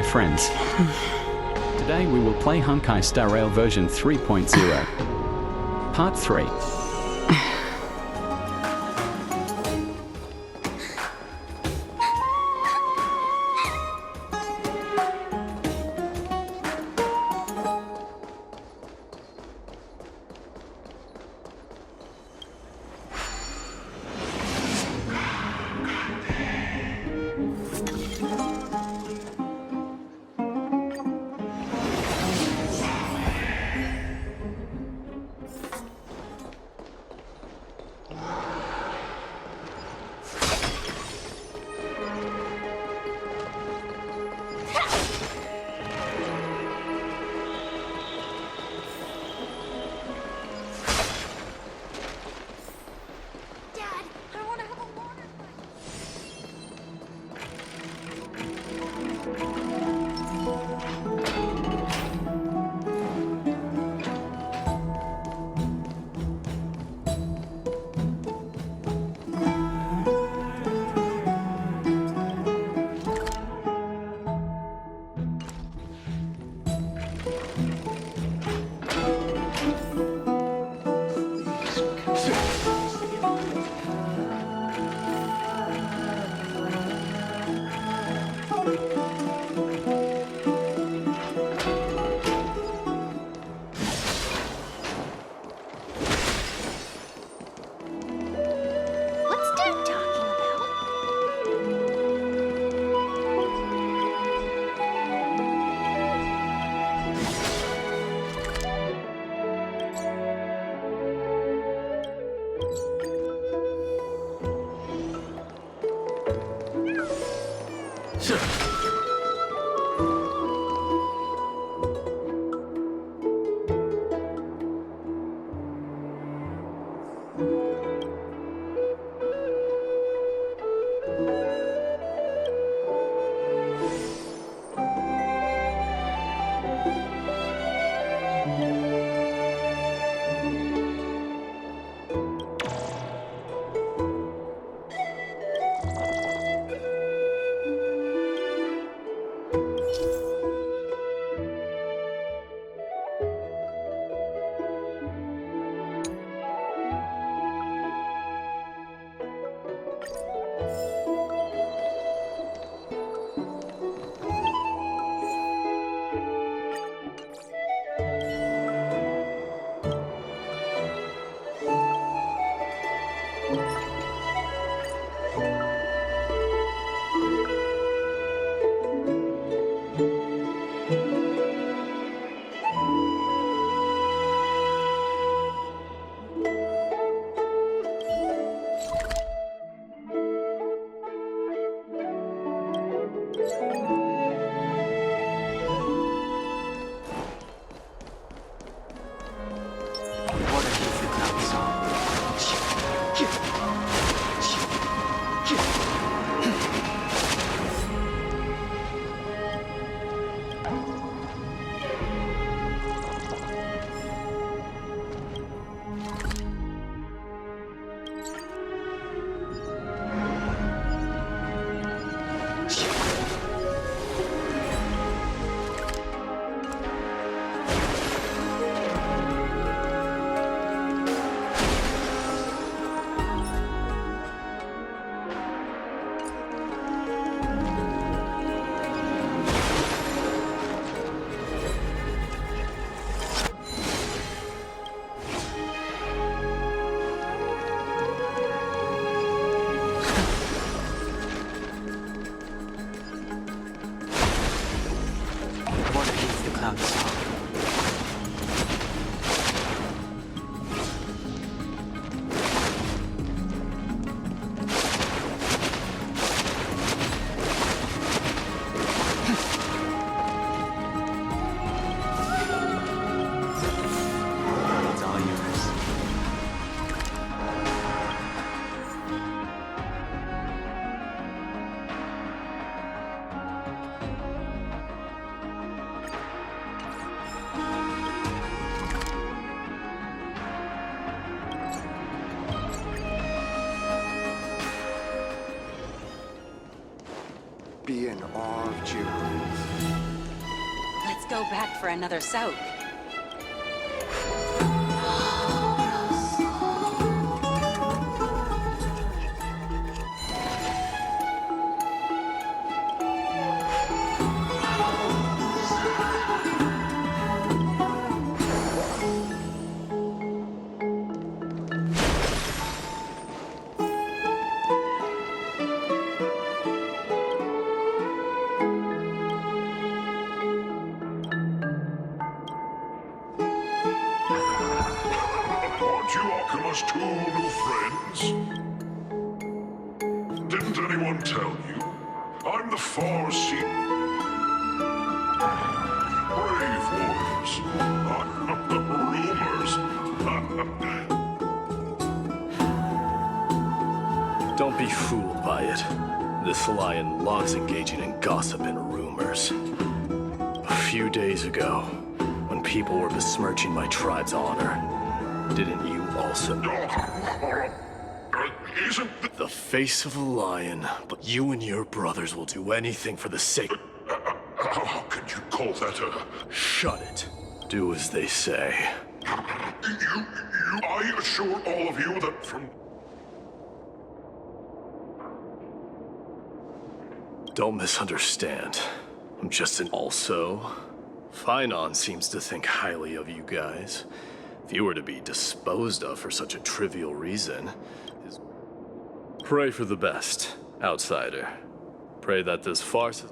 friends. Today we will play Honkai Star Rail version 3.0. Part 3. be in awe of jewels. Let's go back for another soak. Aren't you Akuma's two new friends? Didn't anyone tell you? I'm the far-seeing brave warriors. Rumors. Don't be fooled by it. This lion loves engaging in gossip and rumors. A few days ago, when people were besmirching my tribe's honor, didn't you also? Isn't The face of a lion, but you and your brothers will do anything for the sake. how can you call that a... Shut it. Do as they say. I assure all of you that from... Don't misunderstand. I'm just an... Also, Finon seems to think highly of you guys. If you were to be disposed of for such a trivial reason, pray for the best, outsider. Pray that this farce...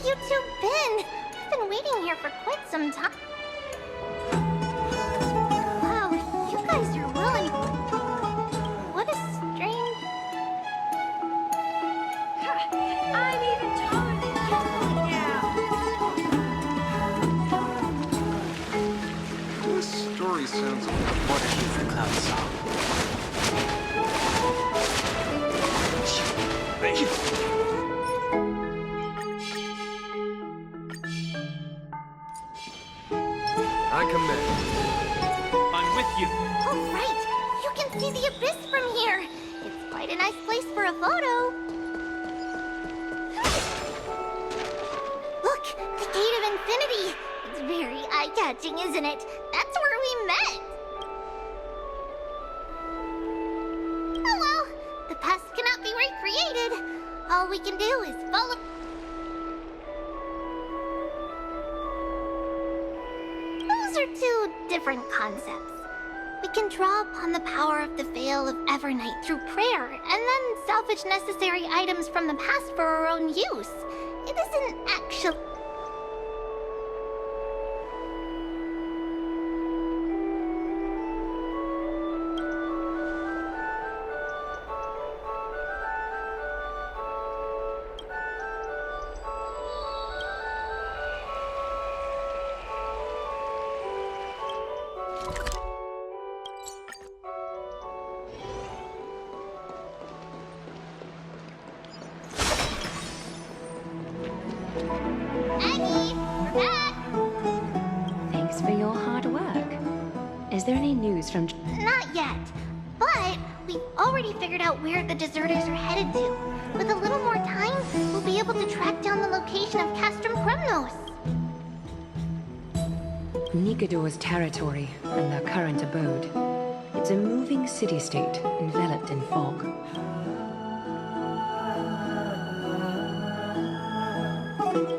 You two been? I've been waiting here for quite some time. Wow, you guys are willing. What a strange... I'm even taller than you now. This story sounds like What a different cloud song. Thank you. I commend. I'm with you. Oh, right! You can see the abyss from here! It's quite a nice place for a photo. Look! The Gate of Infinity! It's very eye-catching, isn't it? That's where we met! Oh well, the past cannot be recreated. All we can do is follow... Those are two different concepts. We can draw upon the power of the Veil of Evernight through prayer, and then salvage necessary items from the past for our own use. It isn't actually... already figured out where the deserters are headed to. With a little more time, we'll be able to track down the location of Castrum Kremnos. Nikador's territory and their current abode. It's a moving city-state enveloped in fog.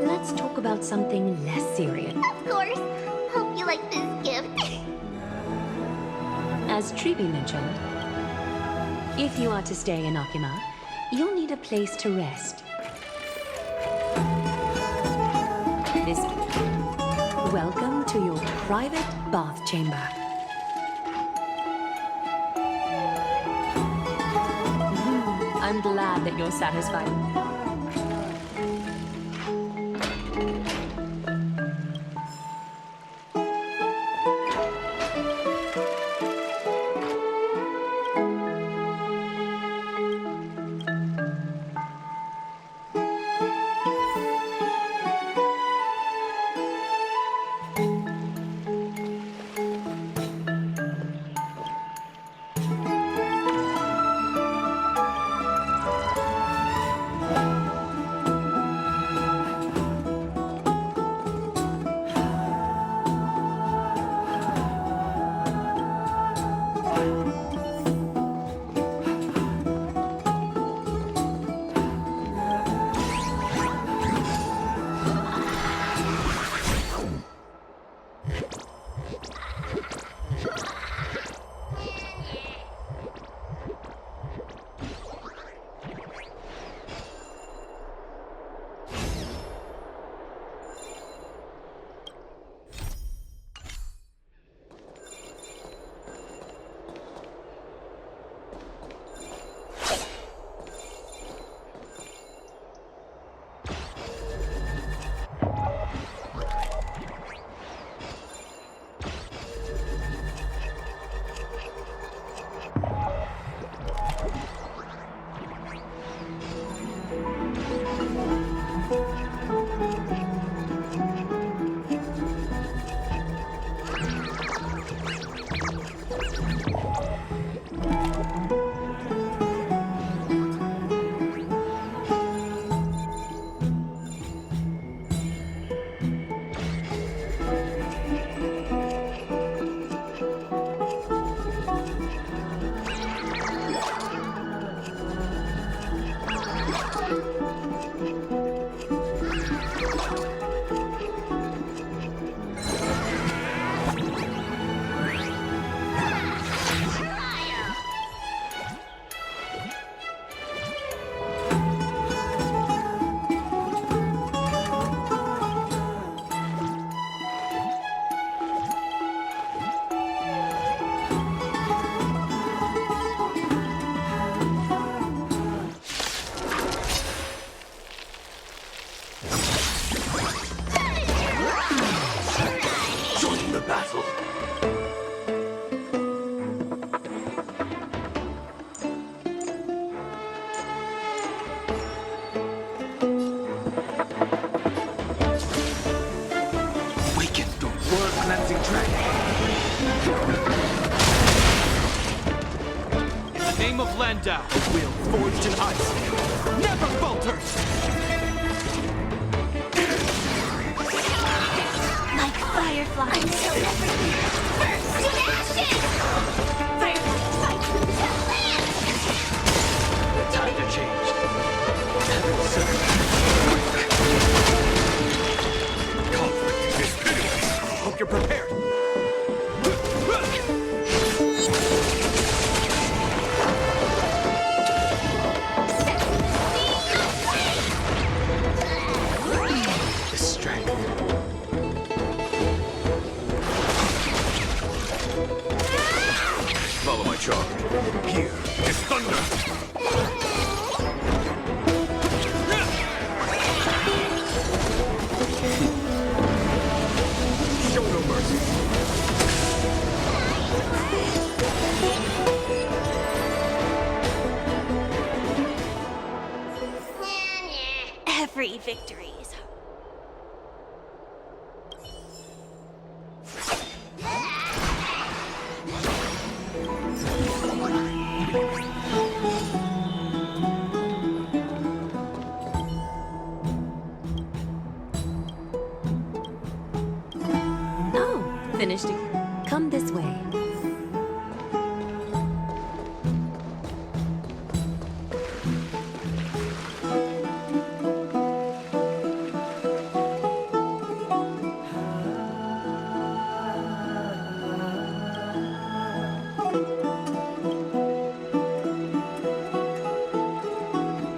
Let's talk about something less serious. Of course. Hope you like this gift. As Tribi mentioned, if you are to stay in Akima, you'll need a place to rest. Welcome to your private bath chamber. I'm glad that you're satisfied. Landau, a will forged in ice, never falters! Like Firefly. I'm so everything. First to ashes! Firefly, fight to the land! The tide had changed. Heaven sent. Conflict is pitiless. Hope you're prepared. Follow my charge. Here is thunder. Show no mercy. Finished. Come this way.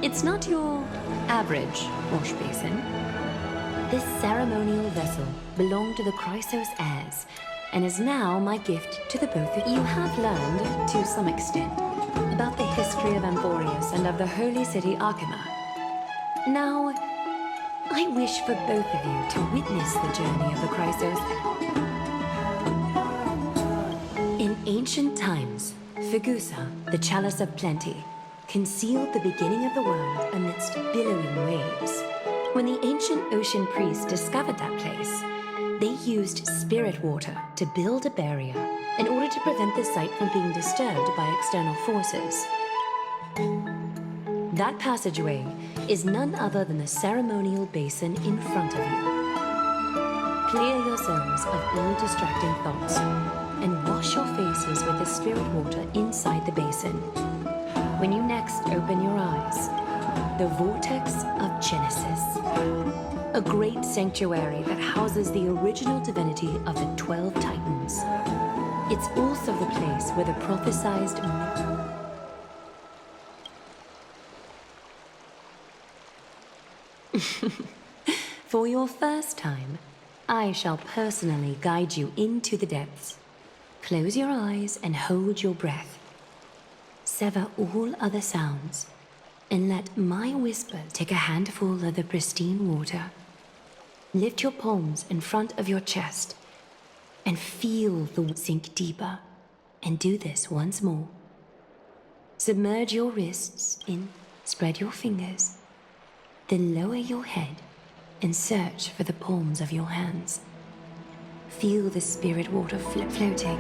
It's not your average wash basin. This ceremonial vessel belonged to the Chrysos heirs, and is now my gift to the both of you. You have learned, to some extent, about the history of Amphorius and of the holy city Archima. Now, I wish for both of you to witness the journey of the Chrysos. In ancient times, Fegusa, the chalice of plenty, concealed the beginning of the world amidst billowing waves. When the ancient ocean priests discovered that place, they used spirit water to build a barrier in order to prevent the site from being disturbed by external forces. That passageway is none other than the ceremonial basin in front of you. Clear yourselves of all distracting thoughts and wash your faces with the spirit water inside the basin. When you next open your eyes, the Vortex of Genesis, a great sanctuary that houses the original divinity of the 12 Titans. It's also the place where the prophesized... For your first time, I shall personally guide you into the depths. Close your eyes and hold your breath. Sever all other sounds, and let my whisper take a handful of the pristine water. Lift your palms in front of your chest, and feel the sink deeper, and do this once more. Submerge your wrists in, spread your fingers, then lower your head and search for the palms of your hands. Feel the spirit water floating,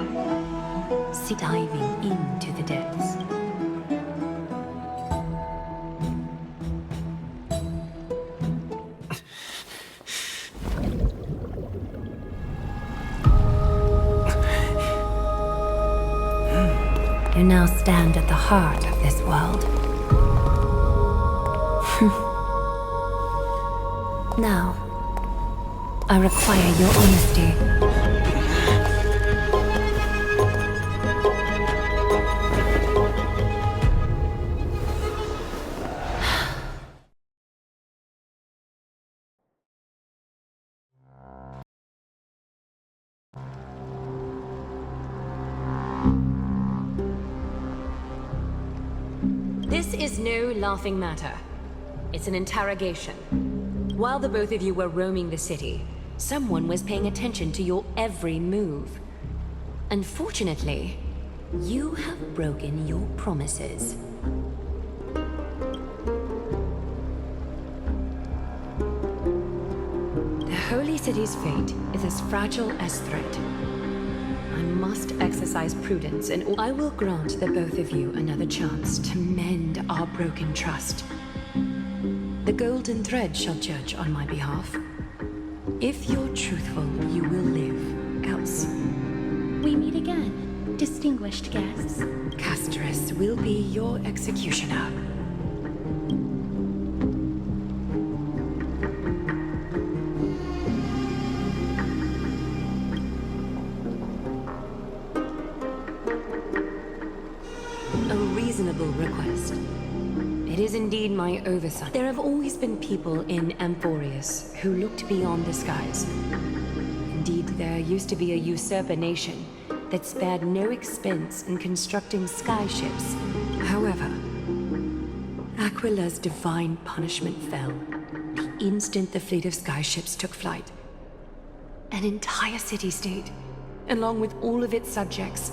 diving into the depths. You now stand at the heart of this world. Now, I require your honesty. This is no laughing matter. It's an interrogation. While the both of you were roaming the city, someone was paying attention to your every move. Unfortunately, you have broken your promises. The Holy City's fate is as fragile as threat. I must exercise prudence, and I will grant the both of you another chance to mend our broken trust. The golden thread shall judge on my behalf. If you're truthful, you will live, else... We meet again, distinguished guests. Castorus will be your executioner. A reasonable request. It is indeed my oversight. There have always been people in Amphorius who looked beyond the skies. Indeed, there used to be a usurper nation that spared no expense in constructing skyships. However, Aquila's divine punishment fell the instant the fleet of skyships took flight. An entire city-state, along with all of its subjects,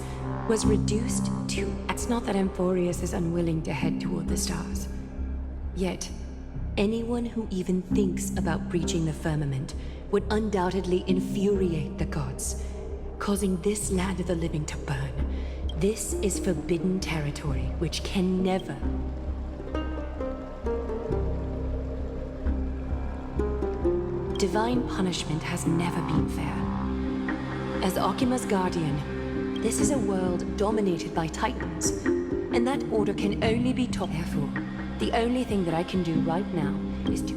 was reduced to... It's not that Amphorius is unwilling to head toward the stars. Yet, anyone who even thinks about breaching the firmament would undoubtedly infuriate the gods, causing this land of the living to burn. This is forbidden territory, which can never... Divine punishment has never been fair. As Akima's guardian, this is a world dominated by Titans, and that order can only be taught. Therefore, the only thing that I can do right now is to...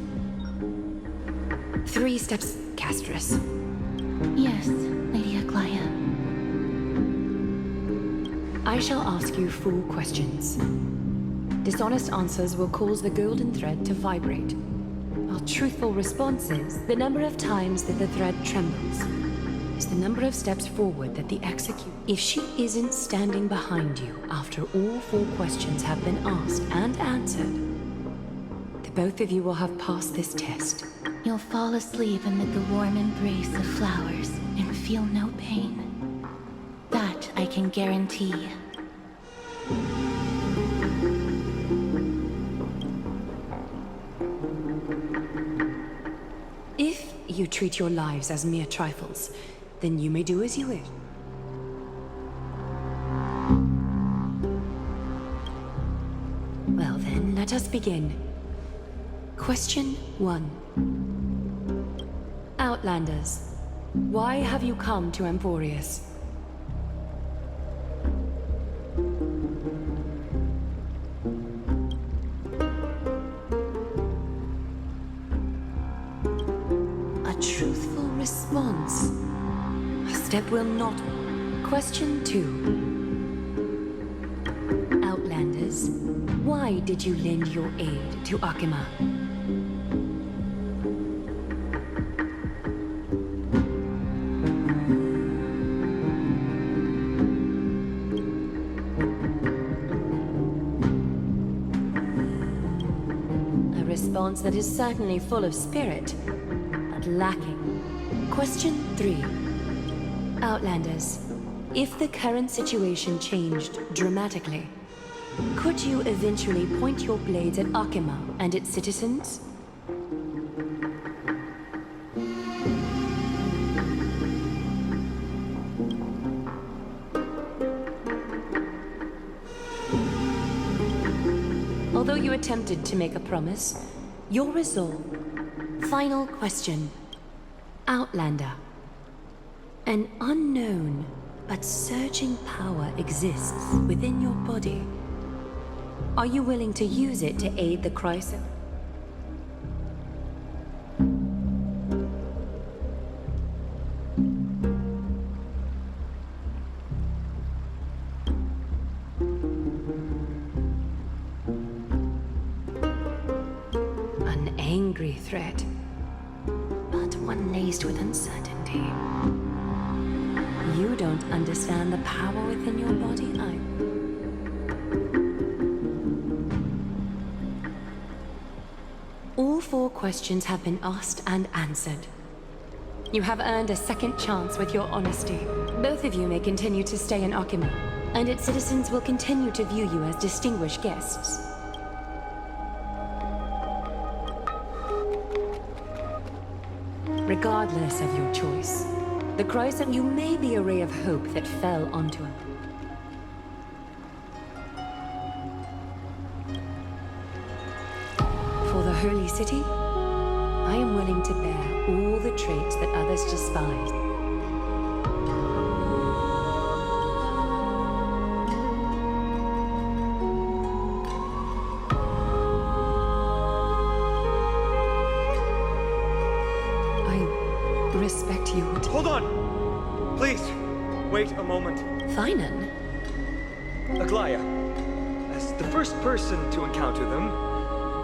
3 steps, Castress. Yes, Lady Aglaya. I shall ask you 4 questions. Dishonest answers will cause the golden thread to vibrate, while truthful responses, the number of times that the thread trembles, is the number of steps forward that the execute. If she isn't standing behind you after all 4 questions have been asked and answered, the both of you will have passed this test. You'll fall asleep amid the warm embrace of flowers and feel no pain. That I can guarantee. If you treat your lives as mere trifles, then you may do as you wish. Well then, let us begin. Question 1. Outlanders, why have you come to Amphorius? A truthful response. A step will not. Question 2. Outlanders, why did you lend your aid to Akima? A response that is certainly full of spirit, but lacking. Question 3. Outlanders, if the current situation changed dramatically, could you eventually point your blades at Akima and its citizens? Although you attempted to make a promise, your resolve. Final question. Outlander. An unknown but surging power exists within your body. Are you willing to use it to aid the crisis? An angry threat, but one laced with uncertainty. You don't understand the power within your body, All 4 questions have been asked and answered. You have earned a second chance with your honesty. Both of you may continue to stay in Akima, and its citizens will continue to view you as distinguished guests. Regardless of your choice, the Chrysant you may be a ray of hope that fell onto him. For the Holy City, I am willing to bear all the traits that others despise. I respect you. Hold on! Please, wait a moment. Finan? Aglaya, as the first person to encounter them,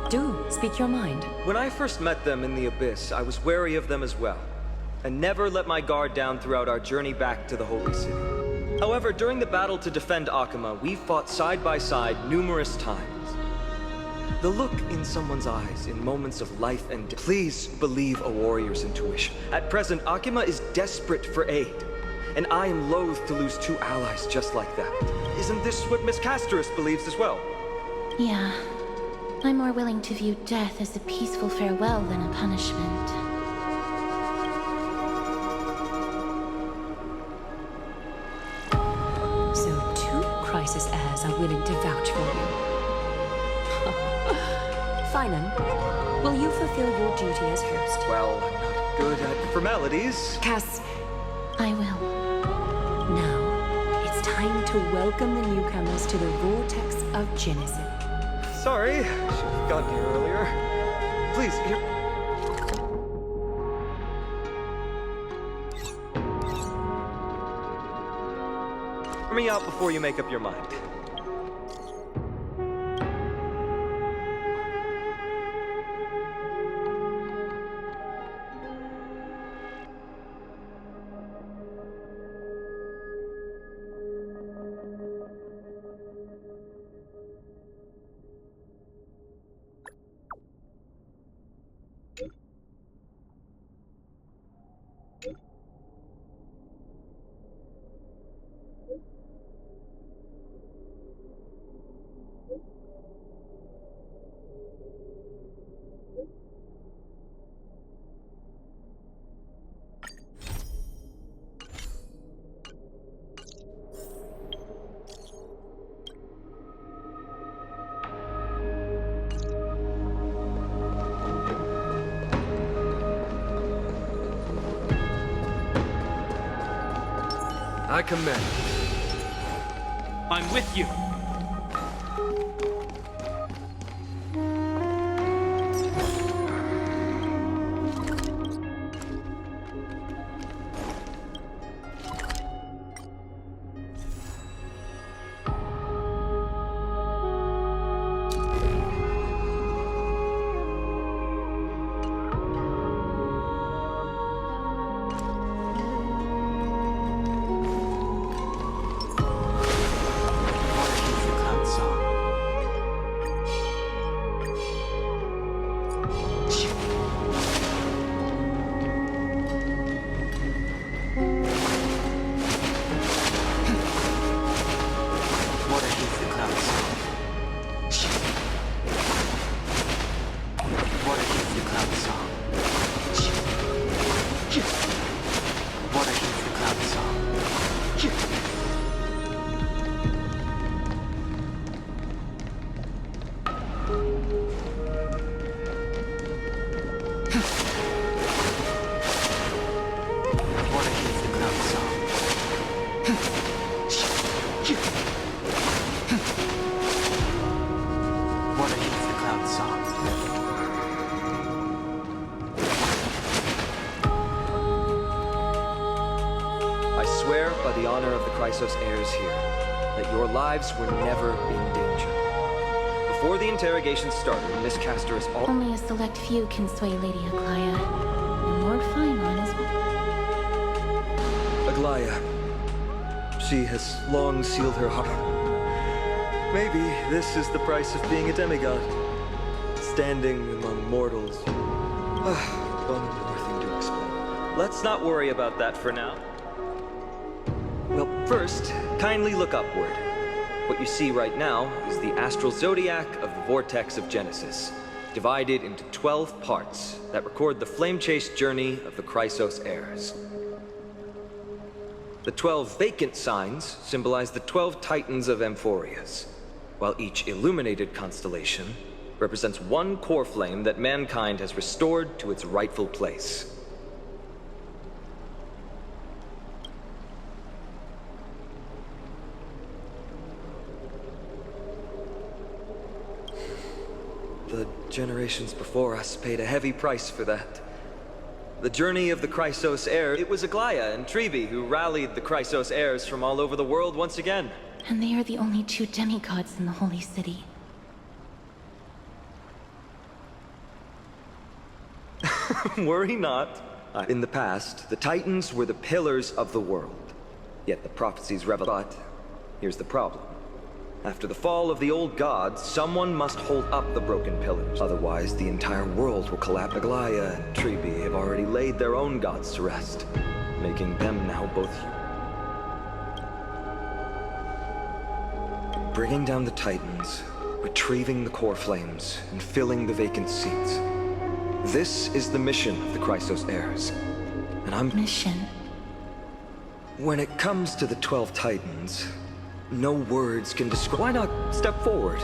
Do speak your mind. when I first met them in the Abyss, I was wary of them as well, and never let my guard down throughout our journey back to the Holy City. However, during the battle to defend Akima, we fought side by side numerous times. The look in someone's eyes in moments of life and death. Please believe a warrior's intuition. At present, Akima is desperate for aid, and I am loath to lose 2 allies just like that. Isn't this what Miss Casterus believes as well? Yeah. I'm more willing to view death as a peaceful farewell than a punishment. So 2 crisis heirs are willing to vouch for you. Finan, will you fulfill your duty as host? Well, I'm not good at formalities. Cass, I will. Now, it's time to welcome the newcomers to the Vortex of Genesis. Sorry, should have gotten here earlier. Please, here. Hear me out before you make up your mind. I command. I'm with you. I swear by the honor of the Chrysos heirs here, that your lives were never in danger. Before the interrogation started, Miss Castor is all— Only a select few can sway Lady Aglaya, and Lord Phainon as well. Aglaya. She has long sealed her heart. Maybe this is the price of being a demigod. Standing among mortals. One more thing to explain. Let's not worry about that for now. Well, first, kindly look upward. What you see right now is the astral zodiac of the Vortex of Genesis, divided into 12 parts that record the flame-chased journey of the Chrysos heirs. The 12 vacant signs symbolize the 12 titans of Amphorias, while each illuminated constellation represents one core flame that mankind has restored to its rightful place. The generations before us paid a heavy price for that. The journey of the Chrysos heir, it was Aglaya and Trevi who rallied the Chrysos heirs from all over the world once again. And they are the only two demigods in the Holy City. Worry not. In the past, the Titans were the pillars of the world. Yet the prophecies revel. But here's the problem. After the fall of the old gods, someone must hold up the broken pillars. Otherwise, the entire world will collapse. Aglaya and Trevi have already laid their own gods to rest, making them now both human. Bringing down the Titans, retrieving the core flames, and filling the vacant seats. This is the mission of the Chrysos heirs. And I'm— Mission? When it comes to the 12 Titans, no words can describe— Why not step forward?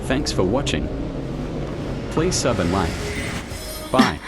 Thanks for watching. Please sub and like. Bye.